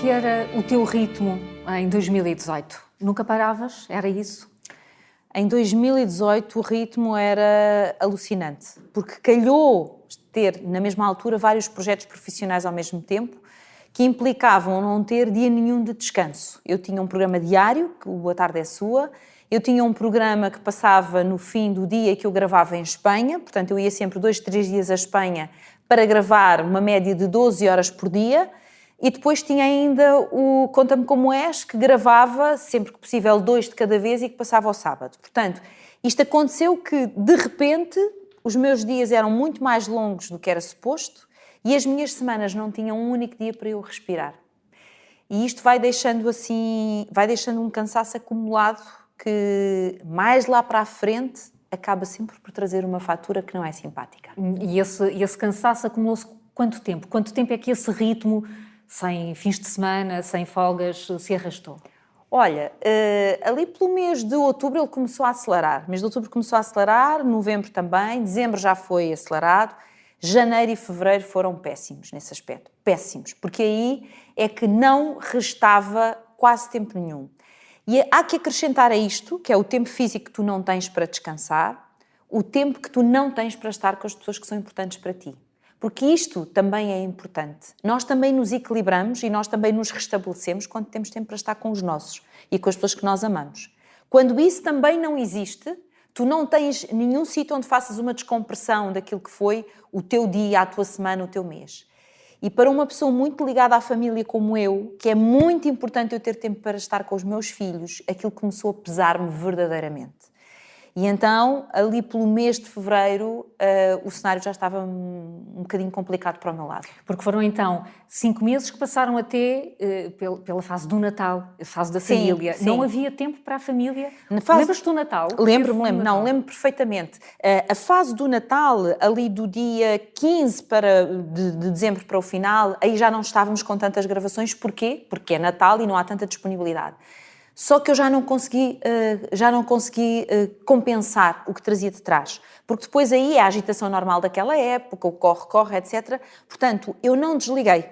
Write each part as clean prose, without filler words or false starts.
que era o teu ritmo em 2018? Nunca paravas? Era isso? Em 2018 o ritmo era alucinante, porque calhou ter, na mesma altura, vários projetos profissionais ao mesmo tempo, que implicavam não ter dia nenhum de descanso. Eu tinha um programa diário, que o Boa Tarde é Sua, eu tinha um programa que passava no fim do dia que eu gravava em Espanha, portanto eu ia sempre 2, 3 dias à Espanha para gravar uma média de 12 horas por dia, e depois tinha ainda o Conta-me Como És, que gravava sempre que possível 2 de cada vez e que passava ao sábado. Portanto, isto aconteceu que, de repente, os meus dias eram muito mais longos do que era suposto e as minhas semanas não tinham um único dia para eu respirar. E isto vai deixando um cansaço acumulado que, mais lá para a frente, acaba sempre por trazer uma fatura que não é simpática. E esse cansaço acumulou-se quanto tempo? Quanto tempo é que esse ritmo, sem fins de semana, sem folgas, se arrastou? Olha, ali pelo mês de outubro ele começou a acelerar. Mês de outubro começou a acelerar, novembro também, dezembro já foi acelerado, janeiro e fevereiro foram péssimos nesse aspecto. Péssimos, porque aí é que não restava quase tempo nenhum. E há que acrescentar a isto, que é o tempo físico que tu não tens para descansar, o tempo que tu não tens para estar com as pessoas que são importantes para ti. Porque isto também é importante. Nós também nos equilibramos e nós também nos restabelecemos quando temos tempo para estar com os nossos e com as pessoas que nós amamos. Quando isso também não existe, tu não tens nenhum sítio onde faças uma descompressão daquilo que foi o teu dia, a tua semana, o teu mês. E para uma pessoa muito ligada à família como eu, que é muito importante eu ter tempo para estar com os meus filhos, aquilo começou a pesar-me verdadeiramente. E então, ali pelo mês de fevereiro, o cenário já estava um bocadinho complicado para o meu lado. Porque foram então 5 meses que passaram até pela fase do Natal, a fase da família. Sim. Não havia tempo para a família. Lembras-te do Natal? Lembro perfeitamente. A fase do Natal, ali do dia 15 de dezembro para o final, aí já não estávamos com tantas gravações. Porquê? Porque é Natal e não há tanta disponibilidade. Só que eu já não consegui compensar o que trazia de trás. Porque depois aí é a agitação normal daquela época, o corre-corre, etc. Portanto, eu não desliguei.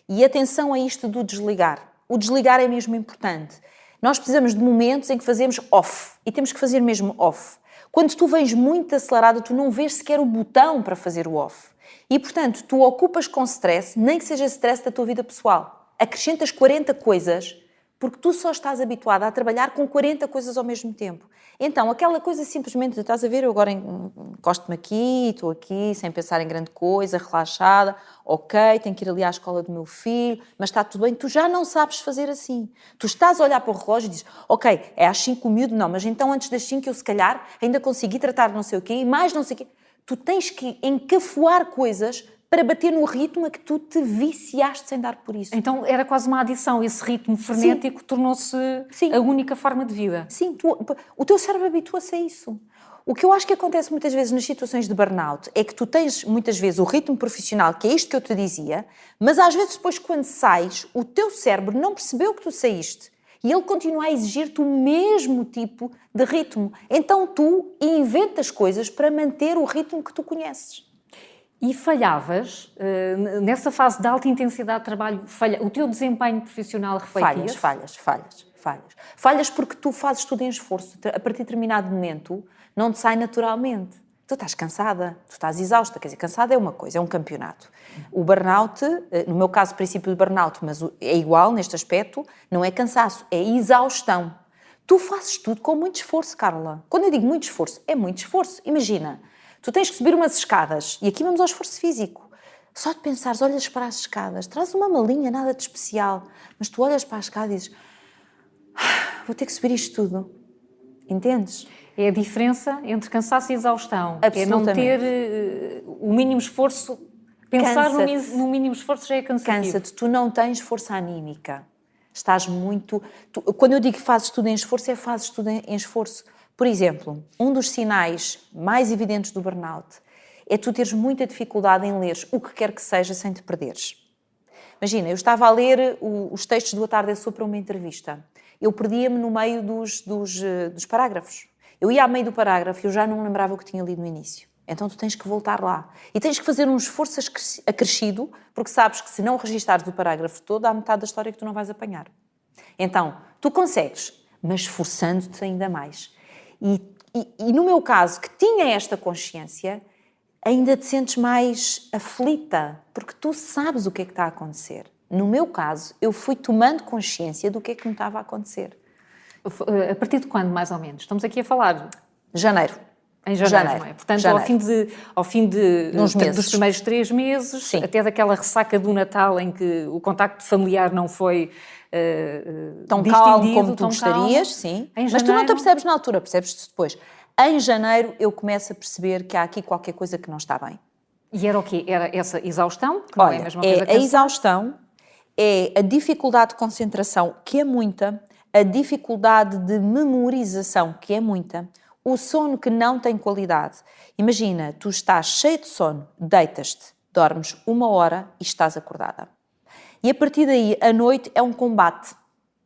E atenção a isto do desligar. O desligar é mesmo importante. Nós precisamos de momentos em que fazemos off. E temos que fazer mesmo off. Quando tu vens muito acelerada, tu não vês sequer o botão para fazer o off. E, portanto, tu ocupas com stress, nem que seja stress da tua vida pessoal. Acrescentas 40 coisas... porque tu só estás habituada a trabalhar com 40 coisas ao mesmo tempo. Então, aquela coisa simplesmente, estás a ver, eu agora encosto-me aqui, estou aqui, sem pensar em grande coisa, relaxada, ok, tenho que ir ali à escola do meu filho, mas está tudo bem, tu já não sabes fazer assim. Tu estás a olhar para o relógio e dizes, ok, é às 5 o miúdo, não, mas então antes das 5 eu se calhar ainda consegui tratar não sei o quê, e mais não sei o quê. Tu tens que encafuar coisas para bater no ritmo a que tu te viciaste sem dar por isso. Então era quase uma adição, esse ritmo frenético tornou-se a única forma de vida. Sim, o teu cérebro habitua-se a isso. O que eu acho que acontece muitas vezes nas situações de burnout é que tu tens muitas vezes o ritmo profissional, que é isto que eu te dizia, mas às vezes depois quando sais, o teu cérebro não percebeu que tu saíste e ele continua a exigir-te o mesmo tipo de ritmo. Então tu inventas coisas para manter o ritmo que tu conheces. E falhavas, nessa fase de alta intensidade de trabalho, o teu desempenho profissional refletia-se? Falhas porque tu fazes tudo em esforço. A partir de determinado momento, não te sai naturalmente. Tu estás cansada, tu estás exausta. Quer dizer, cansada é uma coisa, é um campeonato. O burnout, no meu caso, o princípio de burnout, mas é igual neste aspecto, não é cansaço, é exaustão. Tu fazes tudo com muito esforço, Carla. Quando eu digo muito esforço, é muito esforço. Imagina, tu tens que subir umas escadas, e aqui vamos ao esforço físico. Só de pensares, olhas para as escadas, traz uma malinha, nada de especial, mas tu olhas para a escada e dizes, vou ter que subir isto tudo. Entendes? É a diferença entre cansaço e exaustão. É não ter o mínimo esforço. Pensar no mínimo esforço já é cansativo. Cansa-te, tu não tens força anímica. Estás muito... quando eu digo que fazes tudo em esforço, fazes tudo em esforço. Por exemplo, um dos sinais mais evidentes do burnout é tu teres muita dificuldade em ler o que quer que seja sem te perderes. Imagina, eu estava a ler os textos do A Tarde é Sua para uma entrevista. Eu perdia-me no meio dos parágrafos. Eu ia ao meio do parágrafo e eu já não lembrava o que tinha lido no início. Então tu tens que voltar lá. E tens que fazer um esforço acrescido, porque sabes que se não registares o parágrafo todo, há metade da história que tu não vais apanhar. Então, tu consegues, mas esforçando-te ainda mais. E no meu caso, que tinha esta consciência, ainda te sentes mais aflita, porque tu sabes o que é que está a acontecer. No meu caso, eu fui tomando consciência do que é que me estava a acontecer. A partir de quando, mais ou menos? Estamos aqui a falar... Janeiro. Em janeiro, não é? Portanto, janeiro. ao fim dos primeiros 3 meses, sim, até daquela ressaca do Natal em que o contacto familiar não foi tão calmo como tu gostarias, sim. Mas tu não te percebes na altura, percebes-te depois. Em janeiro eu começo a perceber que há aqui qualquer coisa que não está bem. E era o quê? Era essa exaustão? Que não é a mesma coisa que a exaustão, é a dificuldade de concentração, que é muita, a dificuldade de memorização, que é muita, o sono que não tem qualidade. Imagina, tu estás cheio de sono, deitas-te, dormes 1 hora e estás acordada. E a partir daí, a noite é um combate.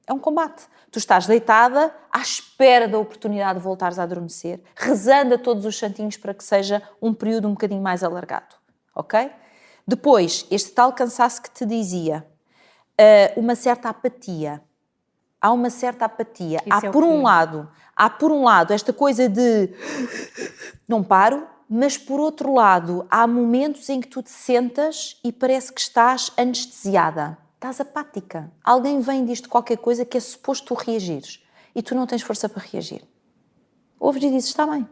É um combate. Tu estás deitada, à espera da oportunidade de voltares a adormecer, rezando a todos os santinhos para que seja um período um bocadinho mais alargado. Ok? Depois, este tal cansaço que te dizia, uma certa apatia. Há uma certa apatia. Há por um lado esta coisa de não paro, mas por outro lado há momentos em que tu te sentas e parece que estás anestesiada. Estás apática. Alguém vem e diz-te qualquer coisa que é suposto tu reagires e tu não tens força para reagir. Ouves e dizes, está bem.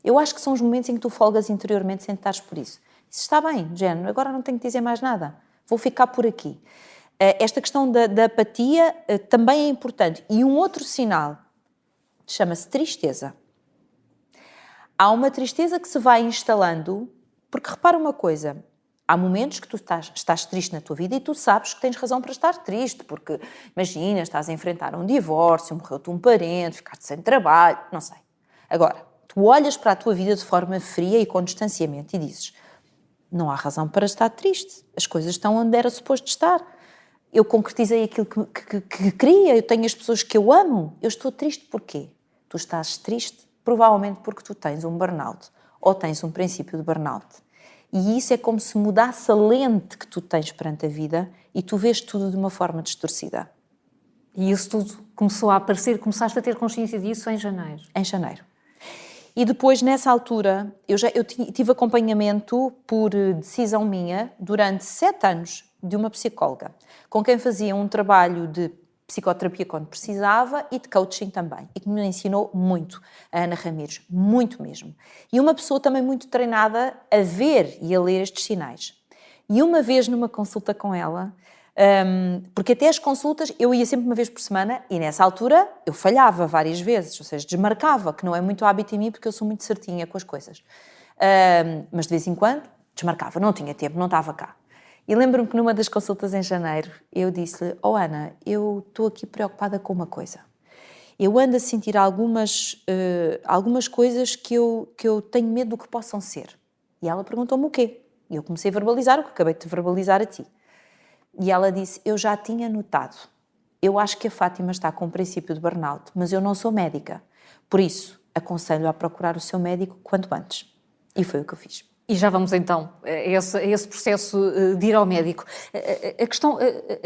Eu acho que são os momentos em que tu folgas interiormente sem estares por isso. Dizes, está bem, género, agora não tenho que dizer mais nada. Vou ficar por aqui. Esta questão da apatia também é importante. E um outro sinal chama-se tristeza. Há uma tristeza que se vai instalando, porque repara uma coisa, há momentos que tu estás triste na tua vida e tu sabes que tens razão para estar triste, porque imagina, estás a enfrentar um divórcio, morreu-te um parente, ficaste sem trabalho, não sei. Agora, tu olhas para a tua vida de forma fria e com distanciamento e dizes, não há razão para estar triste, as coisas estão onde era suposto estar. Eu concretizei aquilo que queria, eu tenho as pessoas que eu amo. Eu estou triste porquê? Tu estás triste provavelmente porque tu tens um burnout ou tens um princípio de burnout. E isso é como se mudasse a lente que tu tens perante a vida e tu vês tudo de uma forma distorcida. E isso tudo começou a aparecer, começaste a ter consciência disso em janeiro? Em janeiro. E depois, nessa altura, eu tive acompanhamento por decisão minha durante 7 anos de uma psicóloga, com quem fazia um trabalho de psicoterapia quando precisava e de coaching também, e que me ensinou muito, a Ana Ramires, muito mesmo. E uma pessoa também muito treinada a ver e a ler estes sinais. E uma vez numa consulta com ela, porque até as consultas eu ia sempre uma vez por semana e nessa altura eu falhava várias vezes, ou seja, desmarcava, que não é muito hábito em mim porque eu sou muito certinha com as coisas. Mas de vez em quando desmarcava, não tinha tempo, não estava cá. E lembro-me que numa das consultas em janeiro eu disse-lhe, Ana, eu estou aqui preocupada com uma coisa. Eu ando a sentir algumas coisas que eu tenho medo do que possam ser. E ela perguntou-me o quê? E eu comecei a verbalizar o que acabei de verbalizar a ti. E ela disse, eu já tinha notado. Eu acho que a Fátima está com um princípio de burnout, mas eu não sou médica. Por isso, aconselho a procurar o seu médico quanto antes. E foi o que eu fiz. E já vamos então a esse processo de ir ao médico. A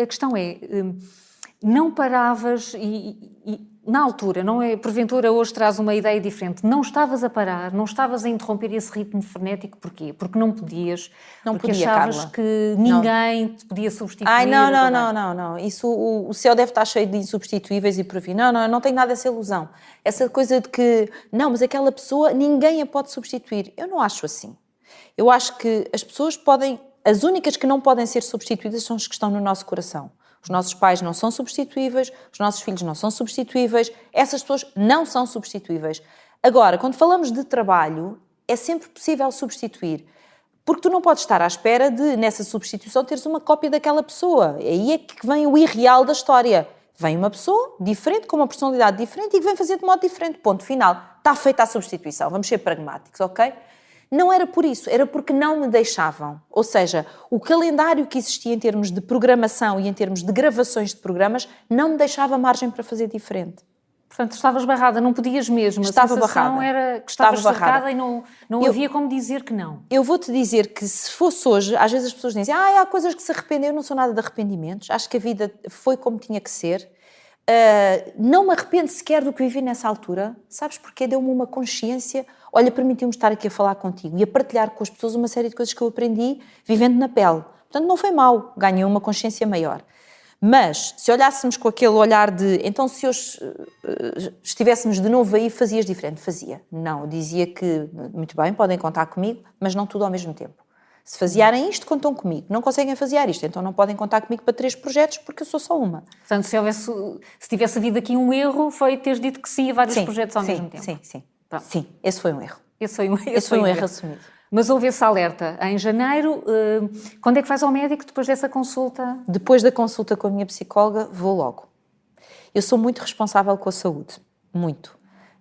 questão é, não paravas e na altura, não é? Porventura hoje traz uma ideia diferente. Não estavas a parar, não estavas a interromper esse ritmo frenético. Porquê? Porque não podias. Porque achavas Carla, que ninguém te podia substituir. Ai, não. Isso, o céu deve estar cheio de insubstituíveis e por fim. Não tem nada essa ilusão. Essa coisa de que, não, mas aquela pessoa, ninguém a pode substituir. Eu não acho assim. Eu acho que as pessoas podem... As únicas que não podem ser substituídas são as que estão no nosso coração. Os nossos pais não são substituíveis, os nossos filhos não são substituíveis, essas pessoas não são substituíveis. Agora, quando falamos de trabalho, é sempre possível substituir, porque tu não podes estar à espera de, nessa substituição, teres uma cópia daquela pessoa. Aí é que vem o irreal da história. Vem uma pessoa diferente, com uma personalidade diferente e que vem fazer de modo diferente. Ponto final. Está feita a substituição. Vamos ser pragmáticos, ok? Não era por isso, era porque não me deixavam. Ou seja, o calendário que existia em termos de programação e em termos de gravações de programas não me deixava margem para fazer diferente. Portanto, estavas barrada, não podias mesmo. Estava a sensação barrada. era que estavas Estava barrada. cercada e não havia como dizer que não. Eu vou-te dizer que se fosse hoje, às vezes as pessoas dizem, há coisas que se arrependem, eu não sou nada de arrependimentos, acho que a vida foi como tinha que ser. Não me arrependo sequer do que vivi nessa altura, sabes porquê? Deu-me uma consciência, olha, permitiu-me estar aqui a falar contigo e a partilhar com as pessoas uma série de coisas que eu aprendi vivendo na pele. Portanto, não foi mau, ganhei uma consciência maior. Mas, se olhássemos com aquele olhar de, então se hoje estivéssemos de novo aí, fazias diferente? Fazia. Não, eu dizia que, muito bem, podem contar comigo, mas não tudo ao mesmo tempo. Se faziarem isto, contam comigo. Não conseguem fazer isto, então não podem contar comigo para 3 projetos, porque eu sou só uma. Portanto, se tivesse havido aqui um erro, foi teres dito que sim a vários projetos ao mesmo tempo. Sim, esse foi um erro. Esse foi um erro assumido. Mas houve esse alerta em janeiro. Quando é que vais ao médico depois dessa consulta? Depois da consulta com a minha psicóloga, vou logo. Eu sou muito responsável com a saúde. Muito.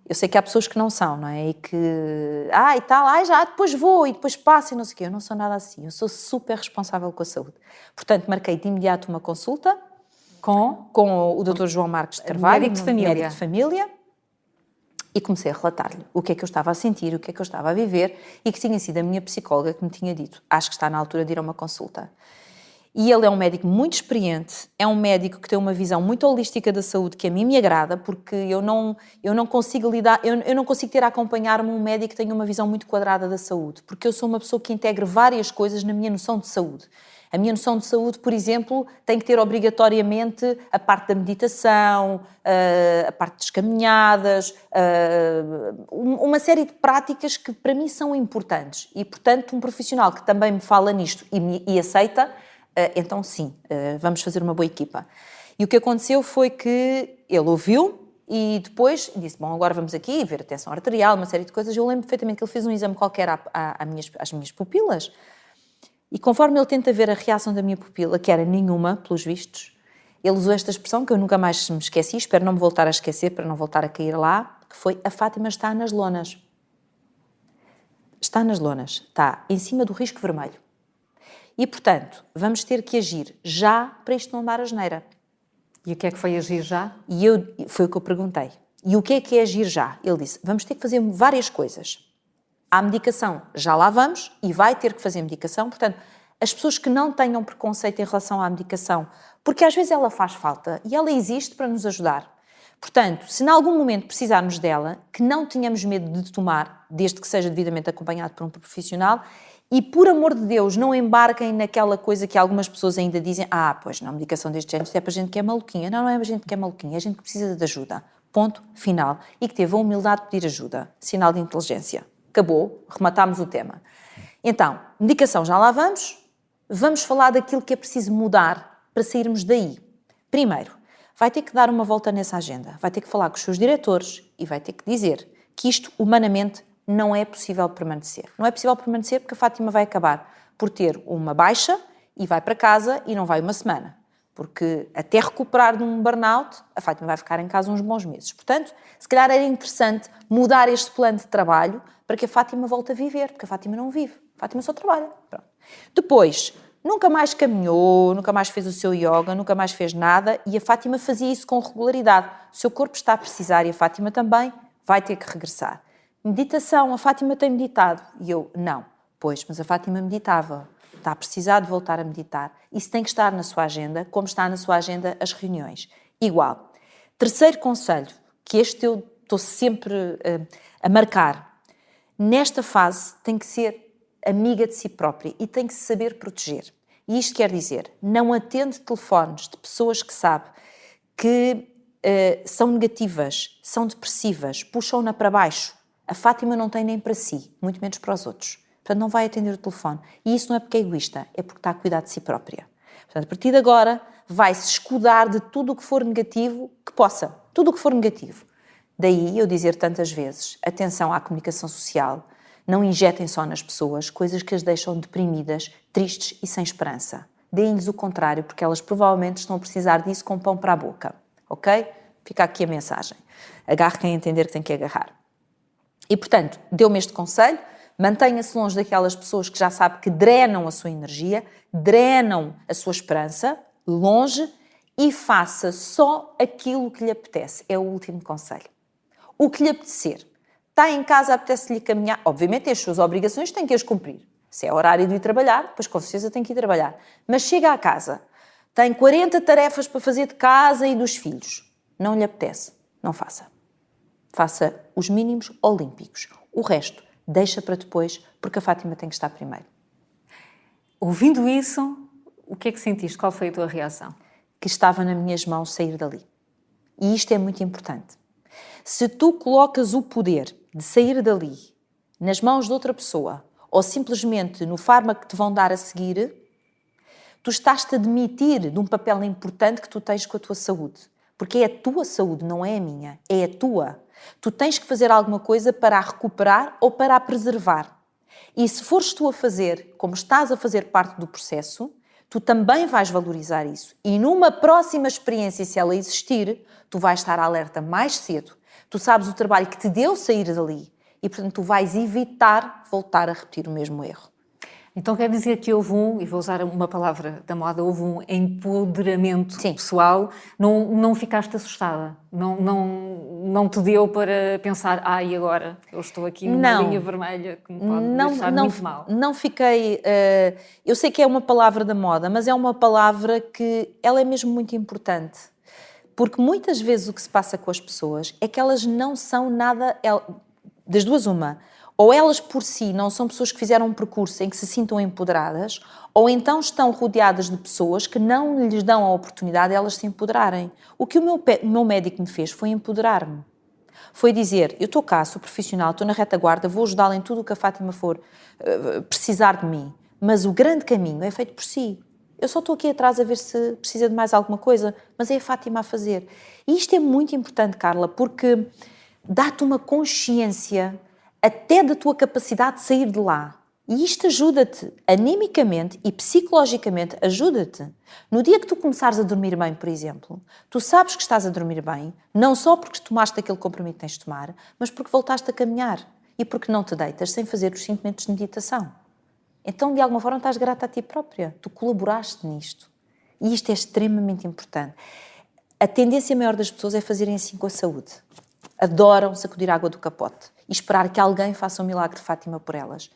Eu sei que há pessoas que não são, não é? E que... e tal, já, depois vou e depois passo e não sei o quê. Eu não sou nada assim. Eu sou super responsável com a saúde. Portanto, marquei de imediato uma consulta com o Dr. João Marques de Carvalho, médico de família. E comecei a relatar-lhe o que é que eu estava a sentir, o que é que eu estava a viver e que tinha sido a minha psicóloga que me tinha dito, acho que está na altura de ir a uma consulta. E ele é um médico muito experiente, é um médico que tem uma visão muito holística da saúde que a mim me agrada, porque eu não consigo eu não consigo ter a acompanhar-me um médico que tenha uma visão muito quadrada da saúde, porque eu sou uma pessoa que integra várias coisas na minha noção de saúde. A minha noção de saúde, por exemplo, tem que ter obrigatoriamente a parte da meditação, a parte das caminhadas, uma série de práticas que para mim são importantes. E, portanto, um profissional que também me fala nisto e aceita, então sim, vamos fazer uma boa equipa. E o que aconteceu foi que ele ouviu e depois disse, bom, agora vamos aqui ver a tensão arterial, uma série de coisas. Eu lembro perfeitamente que ele fez um exame qualquer às minhas pupilas. E conforme ele tenta ver a reação da minha pupila, que era nenhuma, pelos vistos, ele usou esta expressão que eu nunca mais me esqueci, espero não me voltar a esquecer para não voltar a cair lá, que foi: a Fátima está nas lonas. Está nas lonas, está em cima do risco vermelho. E, portanto, vamos ter que agir já para isto não dar asneira. E o que é que foi agir já? Foi o que eu perguntei. E o que é agir já? Ele disse, vamos ter que fazer várias coisas. Há medicação, já lá vamos, e vai ter que fazer medicação. Portanto, as pessoas que não tenham preconceito em relação à medicação, porque às vezes ela faz falta e ela existe para nos ajudar. Portanto, se em algum momento precisarmos dela, que não tenhamos medo de tomar, desde que seja devidamente acompanhado por um profissional, e por amor de Deus, não embarquem naquela coisa que algumas pessoas ainda dizem, pois não, medicação deste género, isto é para gente que é maluquinha. Não é para gente que é maluquinha, é gente que precisa de ajuda. Ponto, final. E que teve a humildade de pedir ajuda. Sinal de inteligência. Acabou, rematámos o tema. Então, medicação já lá vamos falar daquilo que é preciso mudar para sairmos daí. Primeiro, vai ter que dar uma volta nessa agenda, vai ter que falar com os seus diretores e vai ter que dizer que isto, humanamente, não é possível permanecer. Não é possível permanecer porque a Fátima vai acabar por ter uma baixa e vai para casa e não vai uma semana. Porque até recuperar de um burnout, a Fátima vai ficar em casa uns bons meses. Portanto, se calhar era interessante mudar este plano de trabalho para que a Fátima volte a viver, porque a Fátima não vive, a Fátima só trabalha. Pronto. Depois, nunca mais caminhou, nunca mais fez o seu yoga, nunca mais fez nada e a Fátima fazia isso com regularidade. O seu corpo está a precisar e a Fátima também vai ter que regressar. Meditação, a Fátima tem meditado. E eu, não. Pois, mas a Fátima meditava. Está a precisar de voltar a meditar. Isso tem que estar na sua agenda, como está na sua agenda as reuniões. Igual. Terceiro conselho, que este eu estou sempre a marcar. Nesta fase tem que ser amiga de si própria e tem que se saber proteger. E isto quer dizer, não atende telefones de pessoas que sabe que são negativas, são depressivas, puxam-na para baixo. A Fátima não tem nem para si, muito menos para os outros. Portanto, não vai atender o telefone. E isso não é porque é egoísta, é porque está a cuidar de si própria. Portanto, a partir de agora, vai-se escudar de tudo o que for negativo que possa. Tudo o que for negativo. Daí eu dizer tantas vezes, atenção à comunicação social, não injetem só nas pessoas coisas que as deixam deprimidas, tristes e sem esperança. Deem-lhes o contrário, porque elas provavelmente estão a precisar disso com pão para a boca. Ok? Fica aqui a mensagem. Agarre quem entender que tem que agarrar. E, portanto, deu-me este conselho, mantenha-se longe daquelas pessoas que já sabe que drenam a sua energia, drenam a sua esperança, longe, e faça só aquilo que lhe apetece. É o último conselho. O que lhe apetecer. Está em casa, apetece-lhe caminhar. Obviamente tem as suas obrigações, tem que as cumprir. Se é horário de ir trabalhar, pois com certeza tem que ir trabalhar. Mas chega à casa, tem 40 tarefas para fazer de casa e dos filhos. Não lhe apetece, não faça. Faça os mínimos olímpicos. O resto, deixa para depois, porque a Fátima tem que estar primeiro. Ouvindo isso, o que é que sentiste? Qual foi a tua reação? Que estava nas minhas mãos sair dali. E isto é muito importante. Se tu colocas o poder de sair dali nas mãos de outra pessoa ou simplesmente no fármaco que te vão dar a seguir, tu estás-te a demitir de um papel importante que tu tens com a tua saúde. Porque é a tua saúde, não é a minha. É a tua. Tu tens que fazer alguma coisa para a recuperar ou para a preservar. E se fores tu a fazer, como estás a fazer parte do processo, tu também vais valorizar isso. E numa próxima experiência, se ela existir, tu vais estar alerta mais cedo. Tu sabes o trabalho que te deu sair dali. E, portanto, tu vais evitar voltar a repetir o mesmo erro. Então quer dizer que houve e vou usar uma palavra da moda, houve um empoderamento Sim. pessoal, não ficaste assustada, não te deu para pensar, e agora eu estou aqui numa linha vermelha que me pode deixar muito mal. Não fiquei... eu sei que é uma palavra da moda, mas é uma palavra que ela é mesmo muito importante. Porque muitas vezes o que se passa com as pessoas é que elas não são nada... Das duas, uma. Ou elas por si não são pessoas que fizeram um percurso em que se sintam empoderadas, ou então estão rodeadas de pessoas que não lhes dão a oportunidade de elas se empoderarem. O que o meu médico me fez foi empoderar-me. Foi dizer, eu estou cá, sou profissional, estou na retaguarda, vou ajudá-la em tudo o que a Fátima for precisar de mim. Mas o grande caminho é feito por si. Eu só estou aqui atrás a ver se precisa de mais alguma coisa, mas é a Fátima a fazer. E isto é muito importante, Carla, porque dá-te uma consciência até da tua capacidade de sair de lá. E isto ajuda-te, animicamente e psicologicamente, ajuda-te. No dia que tu começares a dormir bem, por exemplo, tu sabes que estás a dormir bem, não só porque tomaste aquele compromisso que tens de tomar, mas porque voltaste a caminhar e porque não te deitas sem fazer os 5 minutos de meditação. Então, de alguma forma, estás grata a ti própria. Tu colaboraste nisto. E isto é extremamente importante. A tendência maior das pessoas é fazerem assim com a saúde. Adoram sacudir a água do capote e esperar que alguém faça um milagre de Fátima por elas.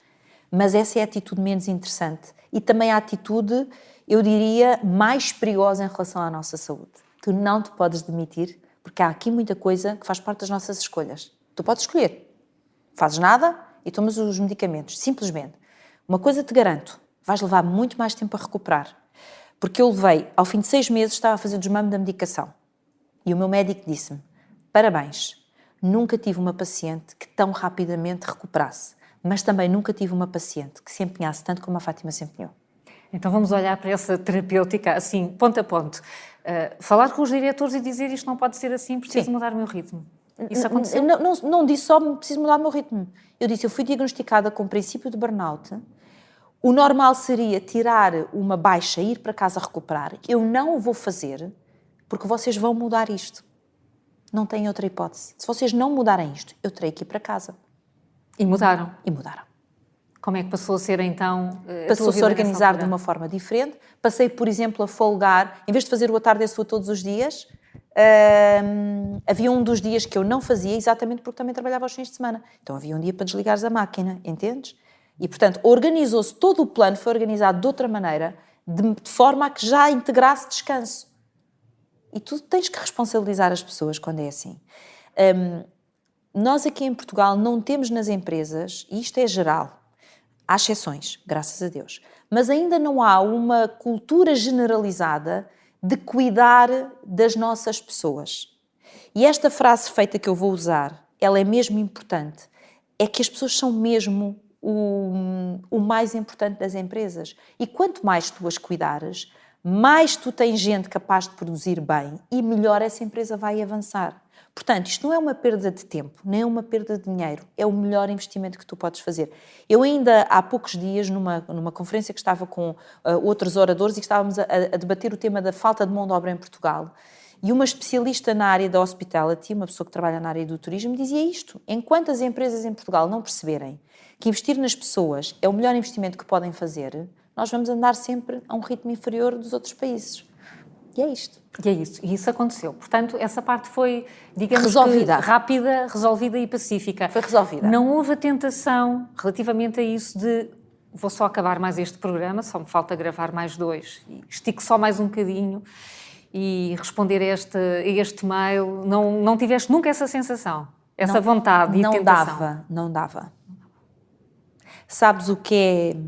Mas essa é a atitude menos interessante e também a atitude, eu diria, mais perigosa em relação à nossa saúde. Tu não te podes demitir, porque há aqui muita coisa que faz parte das nossas escolhas. Tu podes escolher. Fazes nada e tomas os medicamentos, simplesmente. Uma coisa te garanto, vais levar muito mais tempo a recuperar. Porque eu levei, ao fim de 6 meses, estava a fazer o desmame da medicação. E o meu médico disse-me, parabéns, nunca tive uma paciente que tão rapidamente recuperasse, mas também nunca tive uma paciente que se empenhasse tanto como a Fátima se empenhou. Então vamos olhar para essa terapêutica, assim, ponto a ponto. Falar com os diretores e dizer isto não pode ser assim, preciso mudar o meu ritmo. Isso aconteceu? Não disse só preciso mudar o meu ritmo. Eu disse, eu fui diagnosticada com princípio de burnout. O normal seria tirar uma baixa e ir para casa recuperar. Eu não o vou fazer porque vocês vão mudar isto. Não tem outra hipótese. Se vocês não mudarem isto, eu terei que ir para casa. E mudaram? E mudaram. Como é que passou a ser então Passou-se a organizar de uma forma diferente. Passei, por exemplo, a folgar. Em vez de fazer o atardecer todos os dias, havia um dos dias que eu não fazia, exatamente porque também trabalhava aos fins de semana. Então havia um dia para desligares a máquina, entendes? E, portanto, organizou-se, todo o plano foi organizado de outra maneira, de forma a que já integrasse descanso. E tu tens que responsabilizar as pessoas quando é assim. Nós aqui em Portugal não temos nas empresas, e isto é geral, há exceções, graças a Deus, mas ainda não há uma cultura generalizada de cuidar das nossas pessoas. E esta frase feita que eu vou usar, ela é mesmo importante, é que as pessoas são mesmo o mais importante das empresas. E quanto mais tu as cuidares, mais tu tens gente capaz de produzir bem e melhor essa empresa vai avançar. Portanto, isto não é uma perda de tempo, nem é uma perda de dinheiro, é o melhor investimento que tu podes fazer. Eu ainda há poucos dias, numa conferência que estava com outros oradores e que estávamos a debater o tema da falta de mão de obra em Portugal, e uma especialista na área da hospitality, uma pessoa que trabalha na área do turismo, dizia isto. Enquanto as empresas em Portugal não perceberem que investir nas pessoas é o melhor investimento que podem fazer, nós vamos andar sempre a um ritmo inferior dos outros países. E é isto. E é isso. E isso aconteceu. Portanto, essa parte foi, digamos Resolvida. que, rápida, resolvida e pacífica. Foi resolvida. Não houve a tentação, relativamente a isso, de vou só acabar mais este programa, só me falta gravar mais 2, e estico só mais um bocadinho e responder a este mail. Não tiveste nunca essa sensação, essa vontade e tentação? Não dava. Sabes o que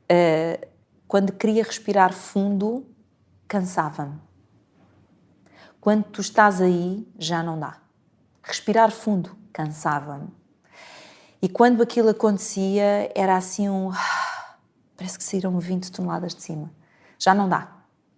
é? Quando queria respirar fundo, cansava-me. Quando tu estás aí, já não dá. Respirar fundo, cansava-me. E quando aquilo acontecia, era assim parece que saíram 20 toneladas de cima. Já não dá.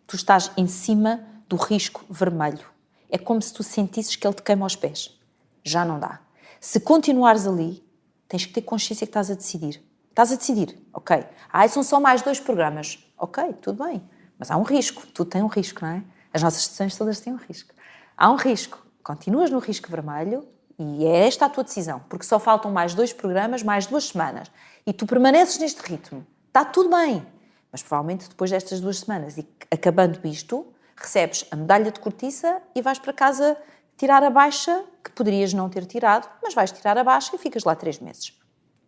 Tu estás em cima do risco vermelho. É como se tu sentisses que ele te queima aos pés. Já não dá. Se continuares ali, tens que ter consciência que estás a decidir. Estás a decidir, ok. São só mais 2 programas. Ok, tudo bem. Mas há um risco. Tudo tem um risco, não é? As nossas decisões todas têm um risco. Há um risco. Continuas no risco vermelho e é esta a tua decisão. Porque só faltam mais 2 programas, mais 2 semanas. E tu permaneces neste ritmo. Está tudo bem. Mas provavelmente depois destas 2 semanas e acabando isto, recebes a medalha de cortiça e vais para casa tirar a baixa, que poderias não ter tirado, mas vais tirar a baixa e ficas lá 3 meses.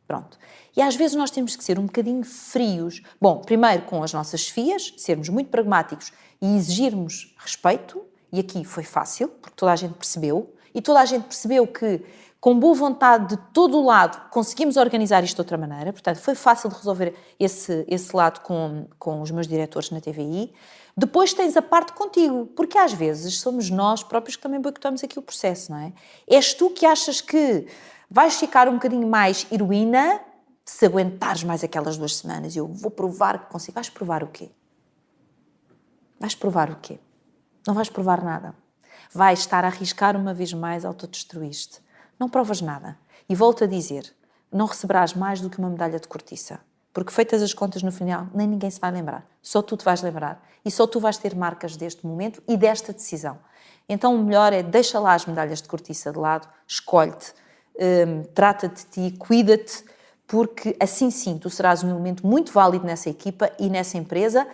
Pronto. E às vezes nós temos que ser um bocadinho frios. Bom, primeiro com as nossas chefias, sermos muito pragmáticos e exigirmos respeito. E aqui foi fácil, porque toda a gente percebeu. E toda a gente percebeu que, com boa vontade de todo o lado, conseguimos organizar isto de outra maneira. Portanto, foi fácil de resolver esse lado com os meus diretores na TVI. Depois tens a parte contigo, porque às vezes somos nós próprios que também boicotamos aqui o processo, não é? És tu que achas que vais ficar um bocadinho mais heroína se aguentares mais aquelas 2 semanas e eu vou provar que consigo. Vais provar o quê? Vais provar o quê? Não vais provar nada. Vais estar a arriscar uma vez mais, autodestruíste. Não provas nada. E volto a dizer, não receberás mais do que uma medalha de cortiça. Porque feitas as contas no final, nem ninguém se vai lembrar. Só tu te vais lembrar. E só tu vais ter marcas deste momento e desta decisão. Então o melhor é, deixa lá as medalhas de cortiça de lado, escolhe-te, trata de ti, cuida-te, porque assim sim tu serás um elemento muito válido nessa equipa e nessa empresa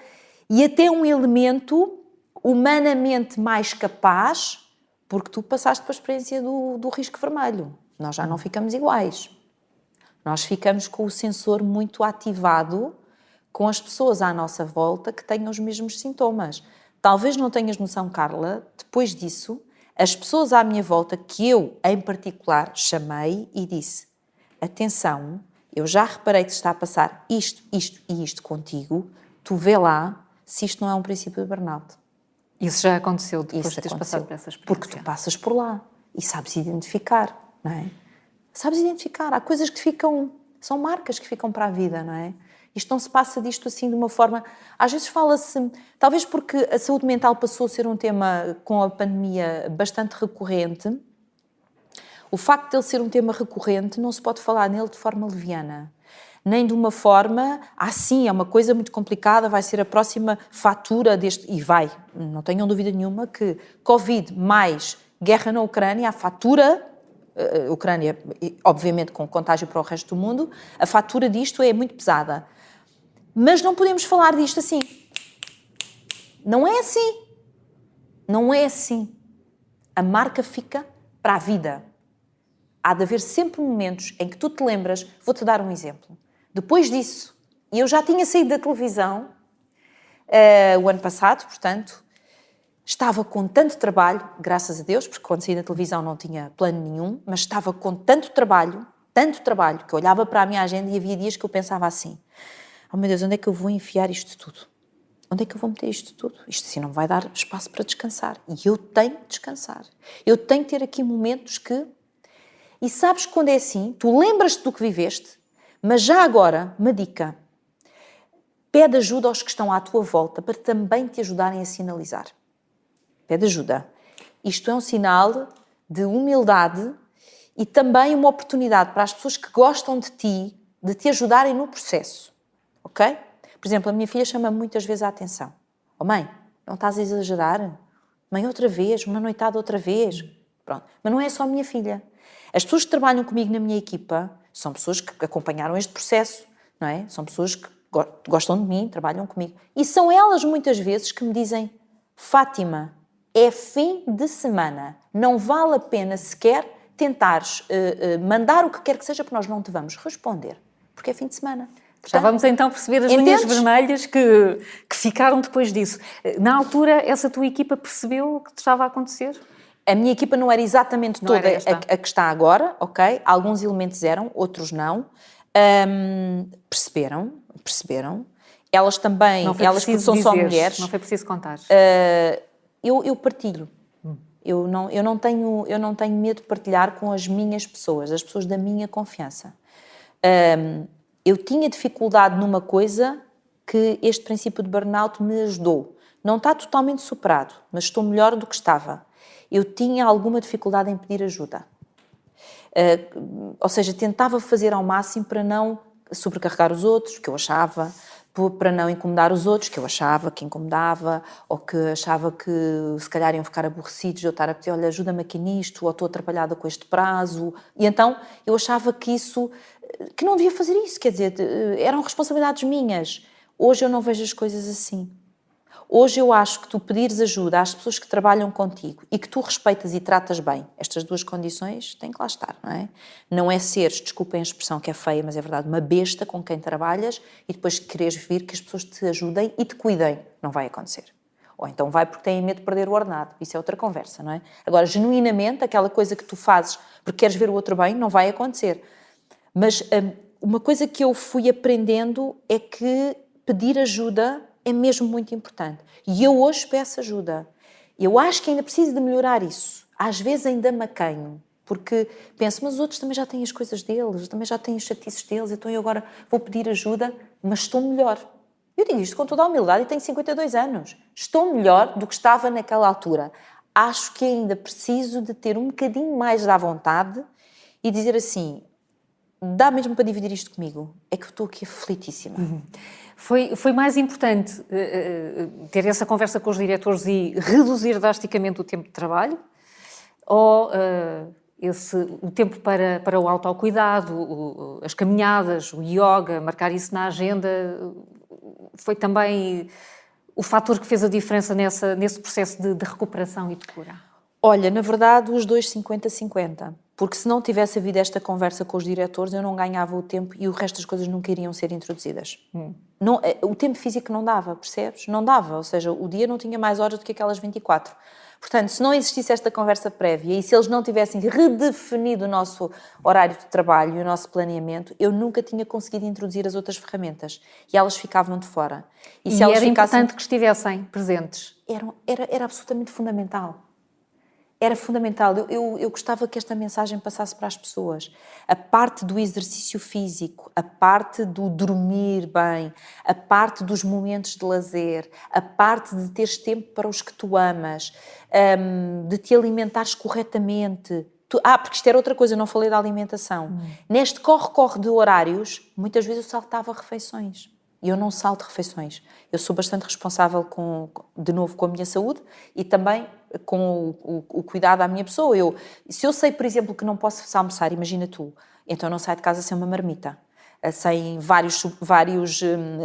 e até um elemento humanamente mais capaz, porque tu passaste pela experiência do risco vermelho. Nós já não ficamos iguais. Nós ficamos com o sensor muito ativado com as pessoas à nossa volta que tenham os mesmos sintomas. Talvez não tenhas noção, Carla, depois disso, as pessoas à minha volta, que eu, em particular, chamei e disse: atenção, eu já reparei que está a passar isto, isto e isto contigo, tu vê lá se isto não é um princípio de burnout. Isso já aconteceu depois de teres passado por essa experiência. Porque tu passas por lá e sabes identificar, não é? Sabes identificar. Há coisas que ficam, são marcas que ficam para a vida, não é? Isto não se passa disto assim de uma forma... Às vezes fala-se, talvez porque a saúde mental passou a ser um tema com a pandemia bastante recorrente, o facto de ele ser um tema recorrente não se pode falar nele de forma leviana. Nem de uma forma, sim, é uma coisa muito complicada, vai ser a próxima fatura deste... E vai, não tenham dúvida nenhuma que Covid mais guerra na Ucrânia, a fatura... Ucrânia, obviamente com contágio para o resto do mundo, a fatura disto é muito pesada. Mas não podemos falar disto assim. Não é assim. Não é assim. A marca fica para a vida. Há de haver sempre momentos em que tu te lembras, vou-te dar um exemplo. Depois disso, e eu já tinha saído da televisão o ano passado, portanto, estava com tanto trabalho, graças a Deus, porque quando saí da televisão não tinha plano nenhum, mas estava com tanto trabalho, que eu olhava para a minha agenda e havia dias que eu pensava assim: oh meu Deus, onde é que eu vou enfiar isto tudo? Onde é que eu vou meter isto tudo? Isto assim não vai dar espaço para descansar. E eu tenho que descansar. Eu tenho que ter aqui momentos que... E sabes que quando é assim, tu lembras-te do que viveste, mas já agora, uma dica, pede ajuda aos que estão à tua volta para também te ajudarem a sinalizar. Pede ajuda. Isto é um sinal de humildade e também uma oportunidade para as pessoas que gostam de ti, de te ajudarem no processo. Ok? Por exemplo, a minha filha chama-me muitas vezes a atenção. Oh mãe, não estás a exagerar? Mãe, outra vez, uma noitada outra vez. Pronto. Mas não é só a minha filha. As pessoas que trabalham comigo na minha equipa são pessoas que acompanharam este processo, não é? São pessoas que gostam de mim, trabalham comigo. E são elas muitas vezes que me dizem: Fátima, é fim de semana. Não vale a pena sequer tentares mandar o que quer que seja, porque nós não te vamos responder, porque é fim de semana. Já vamos então perceber as linhas vermelhas que ficaram depois disso. Na altura, essa tua equipa percebeu o que estava a acontecer? A minha equipa não era exatamente Não toda era a que está agora, ok? Alguns elementos eram, outros não. Perceberam. Elas também, elas porque são só mulheres. Não foi preciso contar. Eu partilho. Eu não tenho medo de partilhar com as minhas pessoas, as pessoas da minha confiança. Eu tinha dificuldade numa coisa que este princípio de burnout me ajudou. Não está totalmente superado, mas estou melhor do que estava. Eu tinha alguma dificuldade em pedir ajuda. Ou seja, tentava fazer ao máximo para não sobrecarregar os outros, que eu achava, para não incomodar os outros, que eu achava que incomodava, ou que achava que se calhar iam ficar aborrecidos de eu estar a pedir, olha, ajuda-me aqui nisto, ou estou atrapalhada com este prazo. E então eu achava que não devia fazer isso, quer dizer, eram responsabilidades minhas. Hoje eu não vejo as coisas assim. Hoje eu acho que tu pedires ajuda às pessoas que trabalham contigo e que tu respeitas e tratas bem, estas duas condições têm que lá estar, não é? Não é seres, desculpem a expressão que é feia, mas é verdade, uma besta com quem trabalhas e depois quereres vir que as pessoas te ajudem e te cuidem. Não vai acontecer. Ou então vai porque têm medo de perder o ordenado. Isso é outra conversa, não é? Agora, genuinamente, aquela coisa que tu fazes porque queres ver o outro bem, não vai acontecer. Mas uma coisa que eu fui aprendendo é que pedir ajuda é mesmo muito importante. E eu hoje peço ajuda. Eu acho que ainda preciso de melhorar isso. Às vezes ainda me acanho, porque penso, mas os outros também já têm as coisas deles, também já têm os chatices deles, então eu agora vou pedir ajuda, mas estou melhor. Eu digo isto com toda a humildade e tenho 52 anos. Estou melhor do que estava naquela altura. Acho que ainda preciso de ter um bocadinho mais da vontade e dizer assim, dá mesmo para dividir isto comigo? É que eu estou aqui aflitíssima. Foi mais importante ter essa conversa com os diretores e reduzir drasticamente o tempo de trabalho? Ou o tempo para o autocuidado, as caminhadas, o yoga, marcar isso na agenda, foi também o fator que fez a diferença nesse processo de recuperação e de cura? Olha, na verdade, os dois 50-50. Porque se não tivesse havido esta conversa com os diretores, eu não ganhava o tempo e o resto das coisas nunca iriam ser introduzidas. Não, o tempo físico não dava, percebes? Não dava, ou seja, o dia não tinha mais horas do que aquelas 24. Portanto, se não existisse esta conversa prévia e se eles não tivessem redefinido o nosso horário de trabalho e o nosso planeamento, eu nunca tinha conseguido introduzir as outras ferramentas e elas ficavam de fora. E se elas era importante que estivessem presentes? Era absolutamente fundamental. Era fundamental. Eu gostava que esta mensagem passasse para as pessoas. A parte do exercício físico, a parte do dormir bem, a parte dos momentos de lazer, a parte de teres tempo para os que tu amas, de te alimentares corretamente. Porque isto era outra coisa, eu não falei da alimentação. Neste corre-corre de horários, muitas vezes eu saltava refeições. E eu não salto refeições. Eu sou bastante responsável, de novo, com a minha saúde e também com o cuidado à minha pessoa. Se eu sei, por exemplo, que não posso almoçar, imagina tu, então eu não saio de casa sem uma marmita, sem vários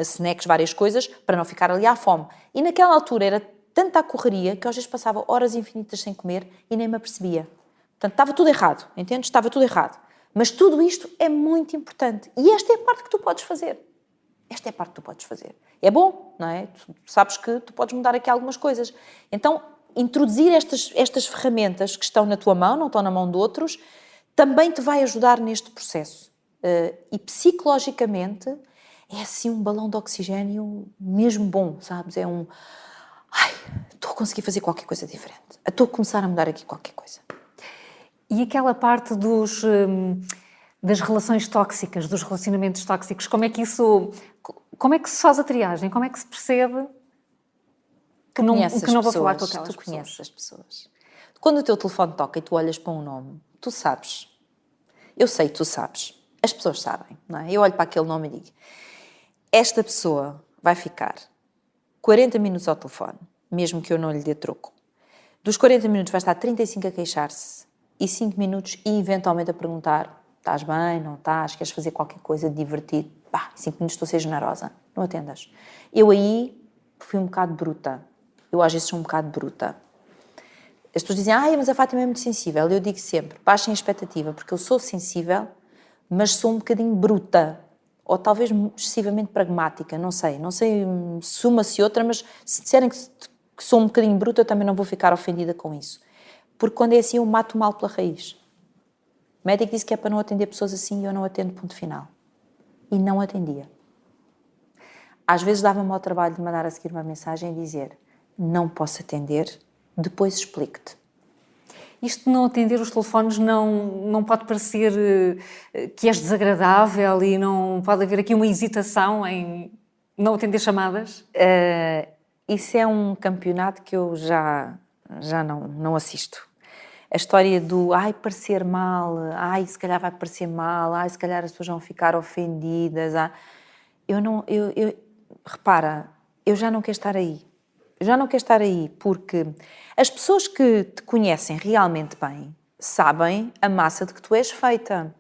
snacks, várias coisas, para não ficar ali à fome. E naquela altura era tanta a correria que às vezes passava horas infinitas sem comer e nem me apercebia. Portanto, estava tudo errado, entendes? Estava tudo errado. Mas tudo isto é muito importante. E esta é a parte que tu podes fazer. Esta é a parte que tu podes fazer. É bom, não é? Tu sabes que tu podes mudar aqui algumas coisas. Então, introduzir estas ferramentas que estão na tua mão, não estão na mão de outros, também te vai ajudar neste processo. E psicologicamente é assim um balão de oxigénio mesmo bom, sabes? É estou a conseguir fazer qualquer coisa diferente. Estou a começar a mudar aqui qualquer coisa. E aquela parte das relações tóxicas, dos relacionamentos tóxicos, como é que se faz a triagem? Como é que se percebe que não vou falar com aquelas pessoas? Tu conheces as pessoas. Quando o teu telefone toca e tu olhas para um nome, tu sabes. Eu sei, tu sabes. As pessoas sabem, não é? Eu olho para aquele nome e digo, esta pessoa vai ficar 40 minutos ao telefone, mesmo que eu não lhe dê troco. Dos 40 minutos vai estar 35 a queixar-se e 5 minutos e eventualmente a perguntar, estás bem, não estás, queres fazer qualquer coisa de divertido? 5 minutos estou a ser generosa, não atendas. Eu aí fui um bocado bruta. eu às vezes sou um bocado bruta. As pessoas dizem, mas a Fátima é muito sensível. Eu digo sempre, baixem a expectativa, porque eu sou sensível, mas sou um bocadinho bruta. Ou talvez excessivamente pragmática, não sei se uma se outra, mas se disserem que sou um bocadinho bruta, eu também não vou ficar ofendida com isso. Porque quando é assim, eu mato o mal pela raiz. O médico disse que é para não atender pessoas assim e eu não atendo, ponto final. E não atendia. Às vezes dava-me ao trabalho de mandar a seguir uma mensagem e dizer, não posso atender, depois explico-te. Isto de não atender os telefones não pode parecer que és desagradável e não pode haver aqui uma hesitação em não atender chamadas? Isso é um campeonato que eu já não assisto. A história do, parecer mal, se calhar vai parecer mal, se calhar as pessoas vão ficar ofendidas. Repara, eu já não quero estar aí. Eu já não quero estar aí porque as pessoas que te conhecem realmente bem sabem a massa de que tu és feita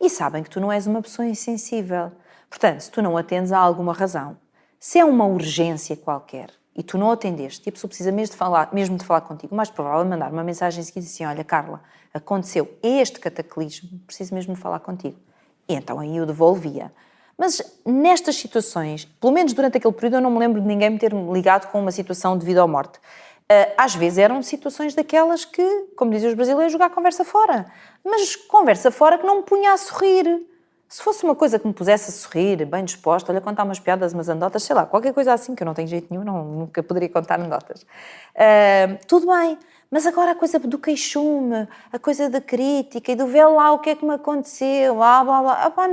e sabem que tu não és uma pessoa insensível. Portanto, se tu não atendes, há alguma razão. Se é uma urgência qualquer e tu não atendeste e a pessoa precisa mesmo de falar contigo, o mais provável é mandar uma mensagem seguinte assim, olha Carla, aconteceu este cataclismo, preciso mesmo de falar contigo. E então aí eu devolvia. Mas nestas situações, pelo menos durante aquele período, eu não me lembro de ninguém me ter ligado com uma situação de vida ou morte. Às vezes eram situações daquelas que, como dizem os brasileiros, jogar conversa fora. Mas conversa fora que não me punha a sorrir. Se fosse uma coisa que me pusesse a sorrir, bem disposta, olha, contar umas piadas, umas anedotas, sei lá, qualquer coisa assim, que eu não tenho jeito nenhum, nunca poderia contar anedotas. Tudo bem. Mas agora a coisa do queixume, a coisa da crítica e do ver lá o que é que me aconteceu, blá, blá, blá.